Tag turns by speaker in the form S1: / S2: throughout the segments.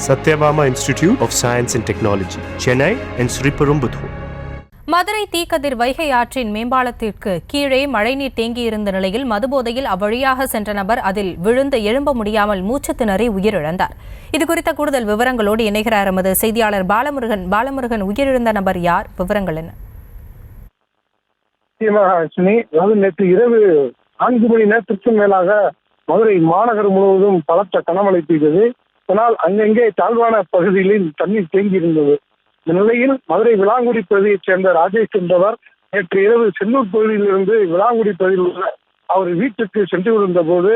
S1: Satyabama Institute of Science and Technology, Chennai and Sriperumbudur.
S2: Madurai Theekkathir Vaigai ஆற்றின் மேம்பாலத்திற்கு கீழே மழைநீர் தேங்கியிருந்த நிலையில் மதுபோதையில் அவ்வழியாக சென்ற நபர் அதில் விழுந்து எழும்ப முடியாமல் மூச்சு திணறி உயிரிழந்தார். இதுகுறித்த கூடுதல் விவரங்களோடு இணைகிறார் எமது செய்தியாளர் பாலமுருகன். உயிரிழந்த நபர் யார்? விவரங்கள் என்ன?
S3: நேற்று இரவு 4 மணி நேரத்திற்கும் மேலாக மதுரை மாநகர் முழுவதும் பலத்த கனமழை பெய்தது. இதனால் அங்கங்கே தாழ்வான பகுதிகளில் தண்ணீர் தேங்கியிருந்தது. இந்த நிலையில் மதுரை விளாங்குடி பகுதியைச் சேர்ந்த ராஜேஷ் என்பவர் நேற்று இரவு செல்லூர் பகுதியிலிருந்து விளாங்குடி பகுதியில் உள்ள அவர் வீட்டுக்கு சென்று கொண்டிருந்த போது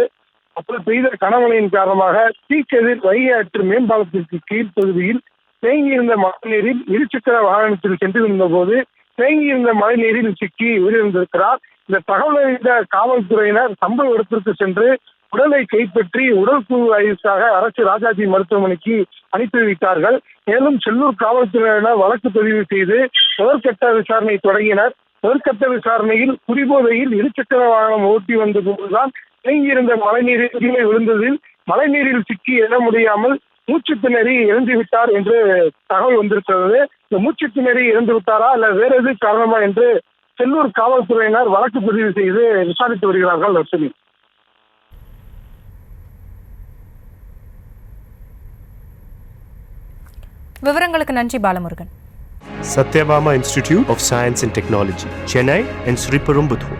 S3: அப்போது பெய்த கனமழையின் காரணமாக தீக்கதிர் வைகை ஆற்று மேம்பாலத்திற்கு கீழ்ப்பகுதியில் தேங்கியிருந்த மழைநீரில் இருசக்கர வாகனத்தில் சென்று கொண்டிருந்த போது தேங்கியிருந்த மழைநீரில் சிக்கி உயிரிழந்திருக்கிறார். இந்த தகவல் அறிந்த காவல்துறையினர் சம்பவ இடத்திற்கு சென்று உடலை கைப்பற்றி உடல் கூறு ஆய்வுக்காக அரசு ராஜாஜி மருத்துவமனைக்கு அனுப்பி வைத்தார்கள். மேலும் செல்லூர் காவல்துறையினர் வழக்கு பதிவு செய்து முதற்கட்ட விசாரணை தொடங்கினர். முதற்கட்ட விசாரணையில் குடிபோதையில் இருசக்கர வாகனம் ஓட்டி வந்த போதுதான் தேங்கியிருந்த மழைநீரில் கீழே விழுந்ததில் மழைநீரில் சிக்கி எழ முடியாமல் மூச்சு திணறி இறந்துவிட்டார் என்று தகவல் வந்திருக்கிறது. இந்த மூச்சு திணறி இறந்து விட்டாரா அல்ல வேற எது காரணமா என்று செல்லூர் காவல்துறையினர் வழக்கு பதிவு செய்து விசாரித்து வருகிறார்கள். ரசனி,
S2: விவரங்களுக்கு நன்றி Balamurugan.
S1: Satyabama Institute of Science and Technology, Chennai and Sriperumbudur.